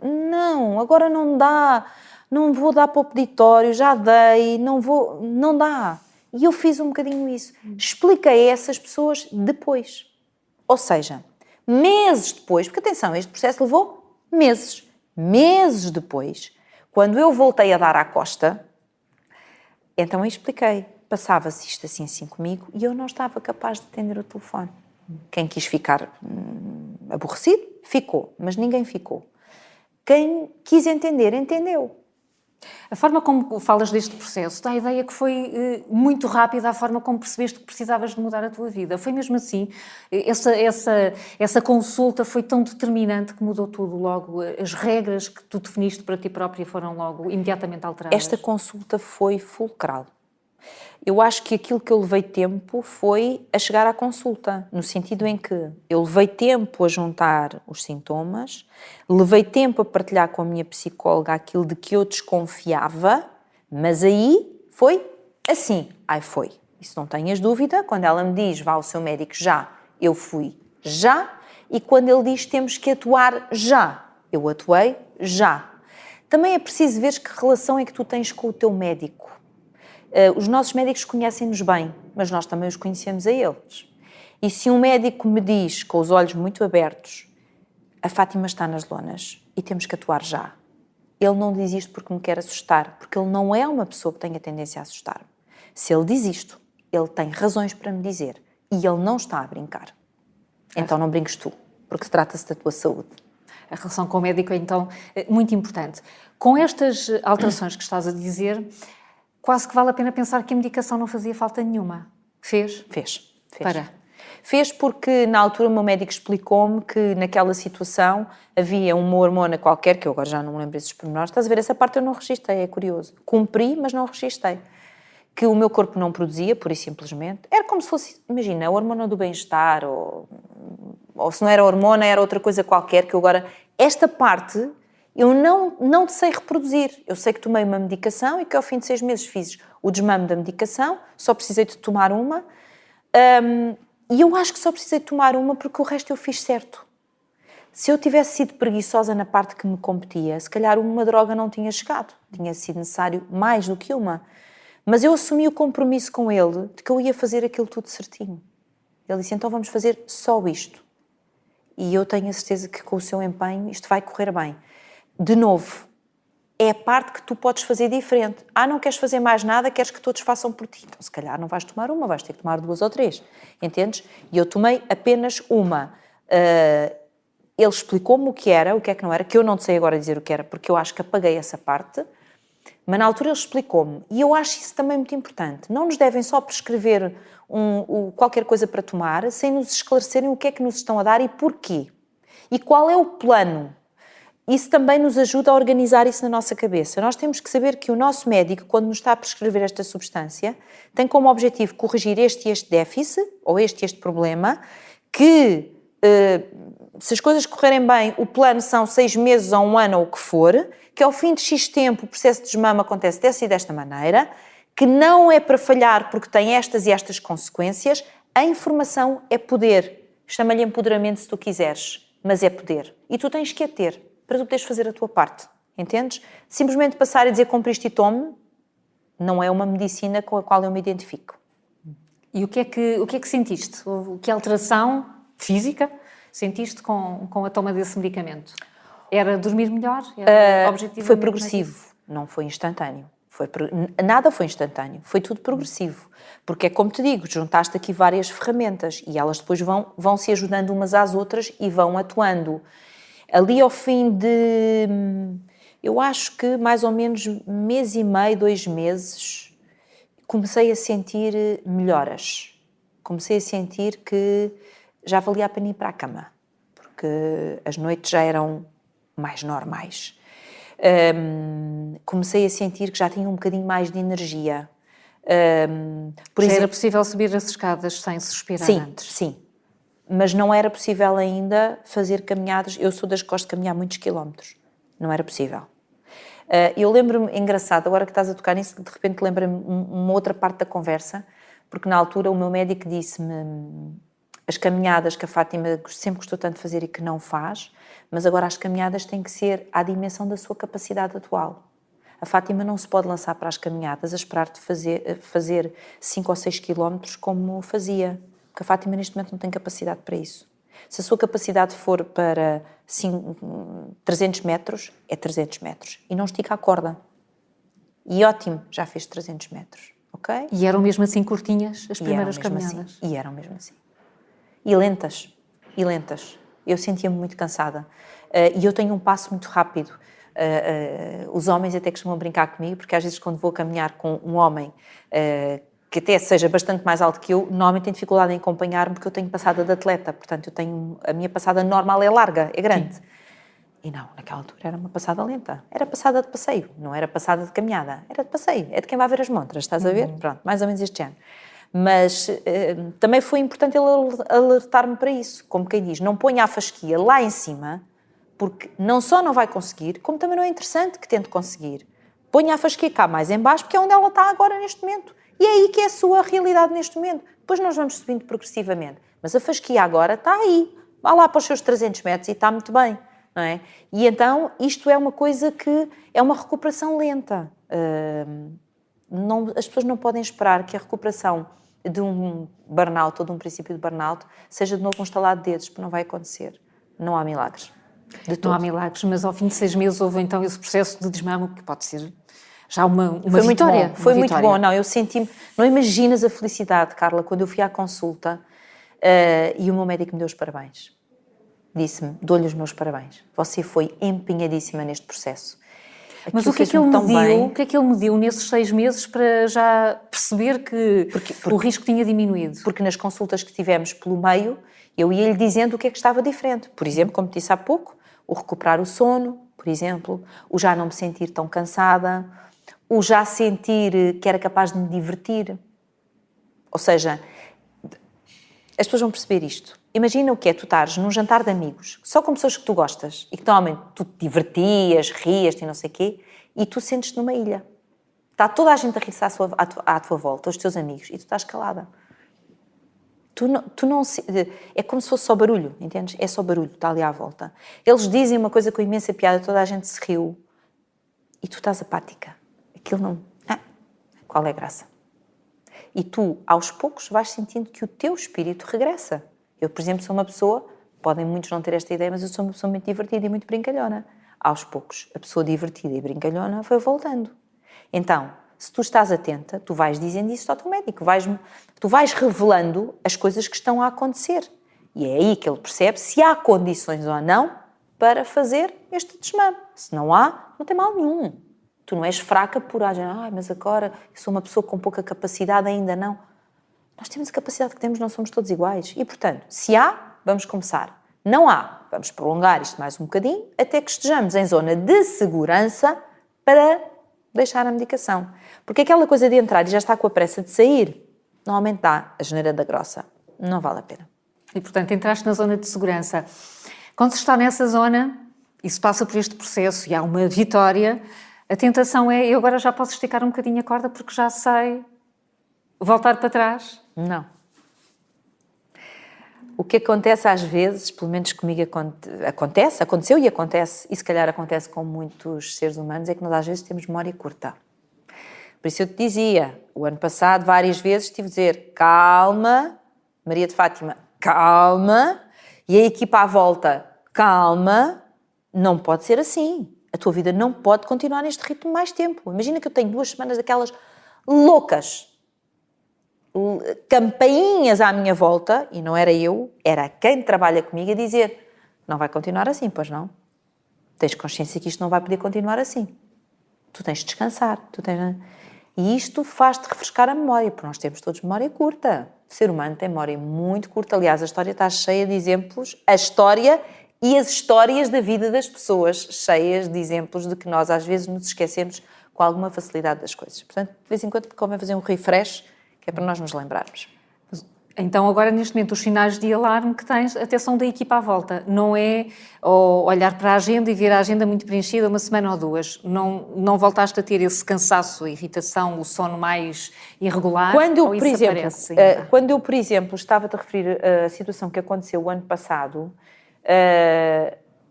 Não, agora não dá, não vou dar para o peditório, já dei, não dá. E eu fiz um bocadinho isso. Expliquei a essas pessoas depois. Ou seja, meses depois, porque atenção, este processo levou meses. Meses depois, quando eu voltei a dar à costa, então eu expliquei. Passava-se isto assim comigo e eu não estava capaz de atender o telefone. Quem quis ficar aborrecido, ficou, mas ninguém ficou. Quem quis entender, entendeu. A forma como falas deste processo dá a ideia que foi muito rápida a forma como percebeste que precisavas de mudar a tua vida. Foi mesmo assim? Essa consulta foi tão determinante que mudou tudo logo? As regras que tu definiste para ti própria foram logo imediatamente alteradas? Esta consulta foi fulcral. Eu acho que aquilo que eu levei tempo foi a chegar à consulta, no sentido em que eu levei tempo a juntar os sintomas, levei tempo a partilhar com a minha psicóloga aquilo de que eu desconfiava, mas aí foi assim, foi. Isso não tenhas dúvida, quando ela me diz vá ao seu médico já, eu fui já, e quando ele diz temos que atuar já, eu atuei já. Também é preciso ver que relação é que tu tens com o teu médico. Os nossos médicos conhecem-nos bem, mas nós também os conhecemos a eles. E se um médico me diz, com os olhos muito abertos, a Fátima está nas lonas e temos que atuar já, ele não diz isto porque me quer assustar, porque ele não é uma pessoa que tenha tendência a assustar-me. Se ele diz isto, ele tem razões para me dizer e ele não está a brincar. Então não brinques tu, porque trata-se da tua saúde. A relação com o médico é então muito importante. Com estas alterações que estás a dizer, quase que vale a pena pensar que a medicação não fazia falta nenhuma. Fez? Fez. Fez porque na altura o meu médico explicou-me que naquela situação havia uma hormona qualquer, que eu agora já não me lembro desses pormenores, estás a ver, essa parte eu não registrei, é curioso. Cumpri, mas não registrei. Que o meu corpo não produzia, pura e simplesmente. Era como se fosse, imagina, a hormona do bem-estar, ou se não era hormona, era outra coisa qualquer, que eu agora... Esta parte... Eu não sei reproduzir. Eu sei que tomei uma medicação e que ao fim de 6 meses fiz o desmame da medicação, só precisei de tomar uma. E eu acho que só precisei de tomar uma porque o resto eu fiz certo. Se eu tivesse sido preguiçosa na parte que me competia, se calhar uma droga não tinha chegado. Tinha sido necessário mais do que uma. Mas eu assumi o compromisso com ele de que eu ia fazer aquilo tudo certinho. Ele disse, então vamos fazer só isto. E eu tenho a certeza que com o seu empenho isto vai correr bem. De novo, é a parte que tu podes fazer diferente. Não queres fazer mais nada, queres que todos façam por ti. Então, se calhar não vais tomar uma, vais ter que tomar 2 ou 3. Entendes? E eu tomei apenas uma. Ele explicou-me o que é que não era, que eu não sei agora dizer o que era, porque eu acho que apaguei essa parte. Mas na altura ele explicou-me, e eu acho isso também muito importante, não nos devem só prescrever qualquer coisa para tomar, sem nos esclarecerem o que é que nos estão a dar e porquê. E qual é o plano. Isso também nos ajuda a organizar isso na nossa cabeça. Nós temos que saber que o nosso médico, quando nos está a prescrever esta substância, tem como objetivo corrigir este e este déficit, ou este e este problema, que se as coisas correrem bem, o plano são 6 meses ou 1 ano ou o que for, que ao fim de X tempo o processo de desmame acontece dessa e desta maneira, que não é para falhar porque tem estas e estas consequências. A informação é poder. Chama-lhe empoderamento se tu quiseres, mas é poder. E tu tens que a ter, para tu poderes fazer a tua parte. Entendes? Simplesmente passar a dizer compriste e tome, não é uma medicina com a qual eu me identifico. E o que é que sentiste? Que alteração física sentiste com a toma desse medicamento? Era dormir melhor? Era objetivo? Foi progressivo, não foi instantâneo. Nada foi instantâneo, foi tudo progressivo. Porque é como te digo, juntaste aqui várias ferramentas e elas depois vão se ajudando umas às outras e vão atuando. Ali ao fim de, eu acho que mais ou menos 1,5 mês, 2 meses, comecei a sentir melhoras. Comecei a sentir que já valia a pena ir para a cama, porque as noites já eram mais normais. Comecei a sentir que já tinha um bocadinho mais de energia. Era possível subir as escadas sem suspirar antes? Sim. Mas não era possível ainda fazer caminhadas. Eu sou das que gosto de caminhar muitos quilómetros. Não era possível. Eu lembro-me, engraçado, agora que estás a tocar nisso, de repente lembro-me uma outra parte da conversa, porque na altura o meu médico disse-me as caminhadas que a Fátima sempre gostou tanto de fazer e que não faz, mas agora as caminhadas têm que ser à dimensão da sua capacidade atual. A Fátima não se pode lançar para as caminhadas a esperar de fazer 5 ou 6 quilómetros como fazia, porque a Fátima neste momento não tem capacidade para isso. Se a sua capacidade for para 300 metros, é 300 metros. E não estica a corda. E ótimo, já fez 300 metros, ok? E eram mesmo assim curtinhas as primeiras caminhadas? Assim. E eram mesmo assim. E lentas. Eu sentia-me muito cansada. E eu tenho um passo muito rápido. Os homens até costumam brincar comigo, porque às vezes quando vou caminhar com um homem que até seja bastante mais alto que eu, normalmente tem dificuldade em acompanhar-me porque eu tenho passada de atleta. Portanto, a minha passada normal é larga, é grande. Sim. E não, naquela altura era uma passada lenta. Era passada de passeio, não era passada de caminhada. Era de passeio, é de quem vai ver as montras, estás a ver? Pronto, mais ou menos este ano. Mas também foi importante ele alertar-me para isso. Como quem diz, não ponha a fasquia lá em cima, porque não só não vai conseguir, como também não é interessante que tente conseguir. Ponha a fasquia cá mais em baixo, porque é onde ela está agora neste momento. E é aí que é a sua realidade neste momento. Depois nós vamos subindo progressivamente. Mas a fasquia agora está aí. Vá lá para os seus 300 metros e está muito bem. Não é? E então isto é uma coisa que é uma recuperação lenta. As pessoas não podem esperar que a recuperação de um burnout ou de um princípio de burnout seja de novo um estalar de dedos, porque não vai acontecer. Não há milagres. Não há milagres, mas ao fim de 6 meses houve então esse processo de desmame que pode ser já uma foi vitória. Muito bom. Foi muito bom. Não, eu senti-me... Não imaginas a felicidade, Carla, quando eu fui à consulta e o meu médico me deu os parabéns. Disse-me, dou-lhe os meus parabéns. Você foi empenhadíssima neste processo. Mas o que é que ele mediu nesses 6 meses para já perceber que o risco tinha diminuído? Porque nas consultas que tivemos pelo meio, eu ia-lhe dizendo o que é que estava diferente. Por exemplo, como te disse há pouco, o recuperar o sono, por exemplo, o já não me sentir tão cansada, o já sentir que era capaz de me divertir. Ou seja, as pessoas vão perceber isto. Imagina o que é tu estares num jantar de amigos, só com pessoas que tu gostas, e que normalmente tu te divertias, rias-te e não sei o quê, e tu sentes-te numa ilha. Está toda a gente a rir-se à tua volta, os teus amigos, e tu estás calada. Tu não é como se fosse só barulho, entendes? É só barulho, está ali à volta. Eles dizem uma coisa com imensa piada, toda a gente se riu, e tu estás apática. Aquilo não... qual é a graça? E tu, aos poucos, vais sentindo que o teu espírito regressa. Eu, por exemplo, sou uma pessoa, podem muitos não ter esta ideia, mas eu sou uma pessoa muito divertida e muito brincalhona. Aos poucos, a pessoa divertida e brincalhona foi voltando. Então, se tu estás atenta, tu vais dizendo isso ao teu médico, tu vais revelando as coisas que estão a acontecer. E é aí que ele percebe se há condições ou não para fazer este desmame. Se não há, não tem mal nenhum. Tu não és fraca por mas agora eu sou uma pessoa com pouca capacidade, ainda não. Nós temos a capacidade que temos, não somos todos iguais. E, portanto, se há, vamos começar. Não há, vamos prolongar isto mais um bocadinho, até que estejamos em zona de segurança para deixar a medicação. Porque aquela coisa de entrar e já está com a pressa de sair, normalmente dá a geneira da grossa. Não vale a pena. E, portanto, entraste na zona de segurança. Quando se está nessa zona e se passa por este processo e há uma vitória, a tentação é, eu agora já posso esticar um bocadinho a corda porque já sei voltar para trás. Não. O que acontece às vezes, pelo menos comigo aconteceu e acontece, e se calhar acontece com muitos seres humanos, é que nós às vezes temos memória curta. Por isso eu te dizia, o ano passado várias vezes tive a dizer, calma, Maria de Fátima, calma, e a equipa à volta, calma, não pode ser assim. A tua vida não pode continuar neste ritmo mais tempo. Imagina que eu tenho 2 semanas daquelas loucas, campainhas à minha volta, e não era eu, era quem trabalha comigo a dizer, não vai continuar assim, pois não? Tens consciência que isto não vai poder continuar assim. Tu tens de descansar. E isto faz-te refrescar a memória, porque nós temos todos memória curta. O ser humano tem memória muito curta. Aliás, a história está cheia de exemplos. A história e as histórias da vida das pessoas, cheias de exemplos de que nós às vezes nos esquecemos com alguma facilidade das coisas. Portanto, de vez em quando convém fazer um refresh, que é para nós nos lembrarmos. Então, agora, neste momento, os sinais de alarme que tens até são da equipa à volta. Não é olhar para a agenda e ver a agenda muito preenchida 1 semana ou 2. Não voltaste a ter esse cansaço, a irritação, o sono mais irregular? Quando eu, por exemplo, estava-te a referir a situação que aconteceu o ano passado,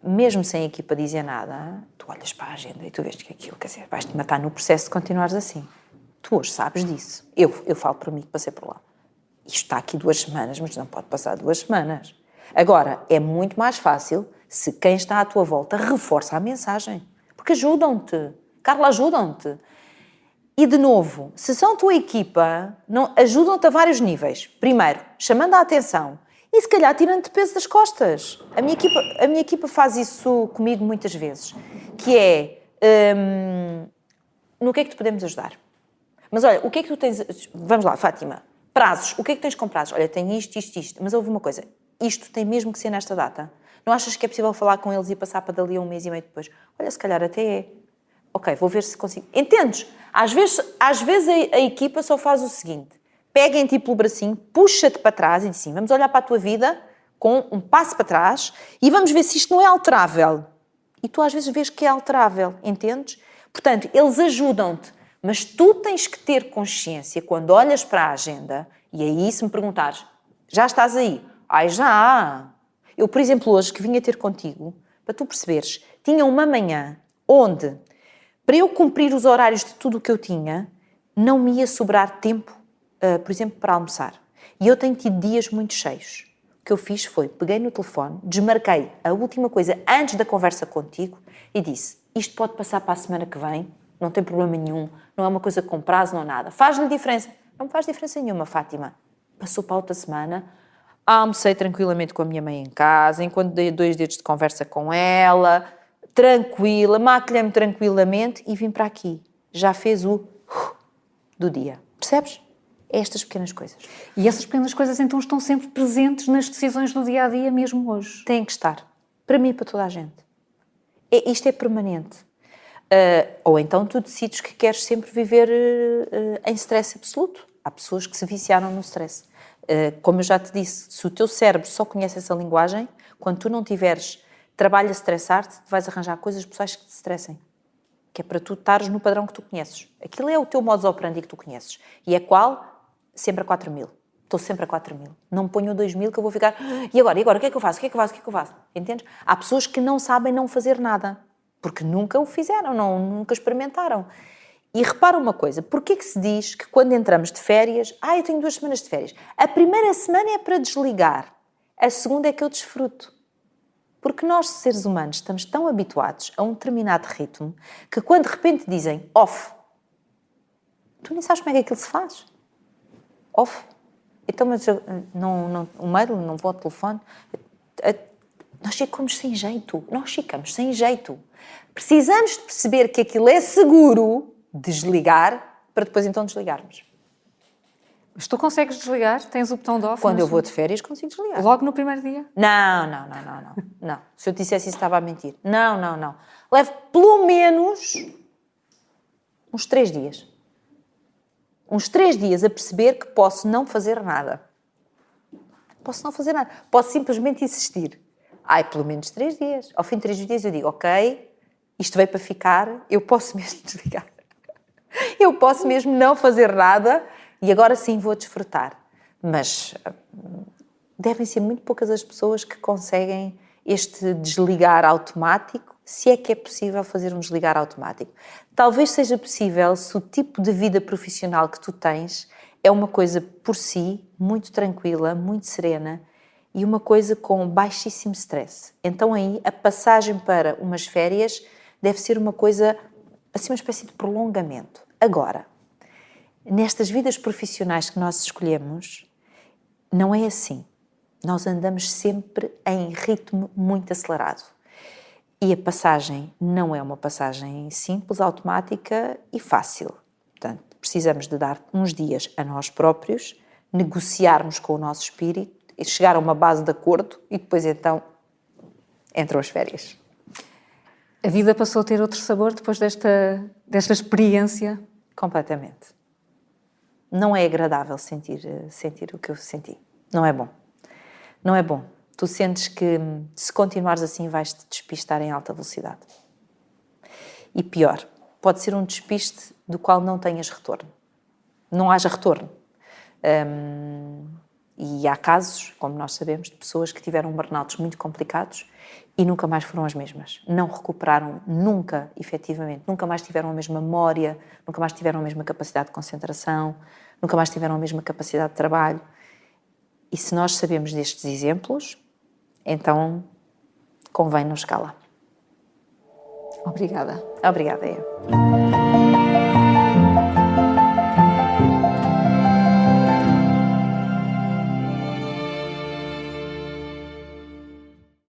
mesmo sem a equipa dizer nada, tu olhas para a agenda e tu vês que aquilo, quer dizer, vais-te matar no processo de continuares assim. Tu hoje sabes disso. Eu falo para mim que passei por lá. Isto está aqui 2 semanas, mas não pode passar 2 semanas. Agora, é muito mais fácil se quem está à tua volta reforça a mensagem. Porque ajudam-te. Carla, ajudam-te. E, de novo, se são tua equipa, ajudam-te a vários níveis. Primeiro, chamando a atenção e, se calhar, tirando-te peso das costas. A minha equipa faz isso comigo muitas vezes, que é, no que é que te podemos ajudar? Mas, olha, o que é que tu tens... Vamos lá, Fátima. Prazos. O que é que tens com prazos? Olha, tenho isto. Mas houve uma coisa. Isto tem mesmo que ser nesta data. Não achas que é possível falar com eles e passar para dali a 1 mês e meio depois? Olha, se calhar até é. Ok, vou ver se consigo. Entendes? Às vezes a equipa só faz o seguinte. Pega em ti pelo bracinho, puxa-te para trás e diz assim, vamos olhar para a tua vida com um passo para trás e vamos ver se isto não é alterável. E tu às vezes vês que é alterável. Entendes? Portanto, eles ajudam-te. Mas tu tens que ter consciência, quando olhas para a agenda, e aí se me perguntares, já estás aí? Ai, já! Eu, por exemplo, hoje que vinha ter contigo, para tu perceberes, tinha uma manhã onde, para eu cumprir os horários de tudo o que eu tinha, não me ia sobrar tempo, por exemplo, para almoçar. E eu tenho tido dias muito cheios. O que eu fiz foi, peguei no telefone, desmarquei a última coisa antes da conversa contigo e disse, isto pode passar para a semana que vem, não tem problema nenhum, não é uma coisa com prazo, não nada. Faz-lhe diferença. Não me faz diferença nenhuma, Fátima. Passou para outra semana, almocei tranquilamente com a minha mãe em casa, enquanto dei 2 dedos de conversa com ela, tranquila, maquilhei-me tranquilamente e vim para aqui. Já fez o do dia. Percebes? É estas pequenas coisas. E essas pequenas coisas, então, estão sempre presentes nas decisões do dia-a-dia, mesmo hoje? Têm que estar. Para mim e para toda a gente. Isto é permanente. Ou então tu decides que queres sempre viver em stress absoluto. Há pessoas que se viciaram no stress. Como eu já te disse, se o teu cérebro só conhece essa linguagem, quando tu não tiveres trabalho a estressar-te, vais arranjar coisas pessoais que te estressem. Que é para tu estares no padrão que tu conheces. Aquilo é o teu modus operandi que tu conheces. E é qual? Sempre a 4.000. Estou sempre a 4.000. Não me ponho a 2.000 que eu vou ficar... E agora? O que é que eu faço? Entendes? Há pessoas que não sabem não fazer nada. Porque nunca o fizeram, nunca experimentaram. E repara uma coisa, porquê que se diz que quando entramos de férias, eu tenho 2 semanas de férias, a primeira semana é para desligar, a segunda é que eu desfruto. Porque nós, seres humanos, estamos tão habituados a um determinado ritmo que quando de repente dizem off, tu nem sabes como é que aquilo se faz. Off. Então, mas o mail, não vou ao telefone. nós ficamos sem jeito. Nós ficamos sem jeito. Precisamos de perceber que aquilo é seguro desligar para depois então desligarmos. Mas tu consegues desligar? Tens o botão de off? Quando eu vou de férias consigo desligar. Logo no primeiro dia? Não. Se eu te dissesse isso estava a mentir. Não. Levo pelo menos uns 3 dias. Uns 3 dias a perceber que posso não fazer nada. Posso não fazer nada. Posso simplesmente existir. Pelo menos 3 dias. Ao fim de 3 dias eu digo, ok, isto veio para ficar, eu posso mesmo desligar. Eu posso mesmo não fazer nada e agora sim vou desfrutar. Mas devem ser muito poucas as pessoas que conseguem este desligar automático, se é que é possível fazer um desligar automático. Talvez seja possível se o tipo de vida profissional que tu tens é uma coisa por si muito tranquila, muito serena e uma coisa com baixíssimo stress. Então aí a passagem para umas férias deve ser uma coisa, assim uma espécie de prolongamento. Agora, nestas vidas profissionais que nós escolhemos, não é assim. Nós andamos sempre em ritmo muito acelerado. E a passagem não é uma passagem simples, automática e fácil. Portanto, precisamos de dar uns dias a nós próprios, negociarmos com o nosso espírito, e chegar a uma base de acordo e depois então entram as férias. A vida passou a ter outro sabor depois desta experiência? Completamente. Não é agradável sentir o que eu senti. Não é bom. Não é bom. Tu sentes que se continuares assim vais-te despistar em alta velocidade. E pior, pode ser um despiste do qual não tenhas retorno. Não haja retorno. E há casos, como nós sabemos, de pessoas que tiveram burnouts muito complicados e nunca mais foram as mesmas. Não recuperaram nunca, efetivamente. Nunca mais tiveram a mesma memória, nunca mais tiveram a mesma capacidade de concentração, nunca mais tiveram a mesma capacidade de trabalho. E se nós sabemos destes exemplos, então convém não escalar. Obrigada. Obrigada, eu.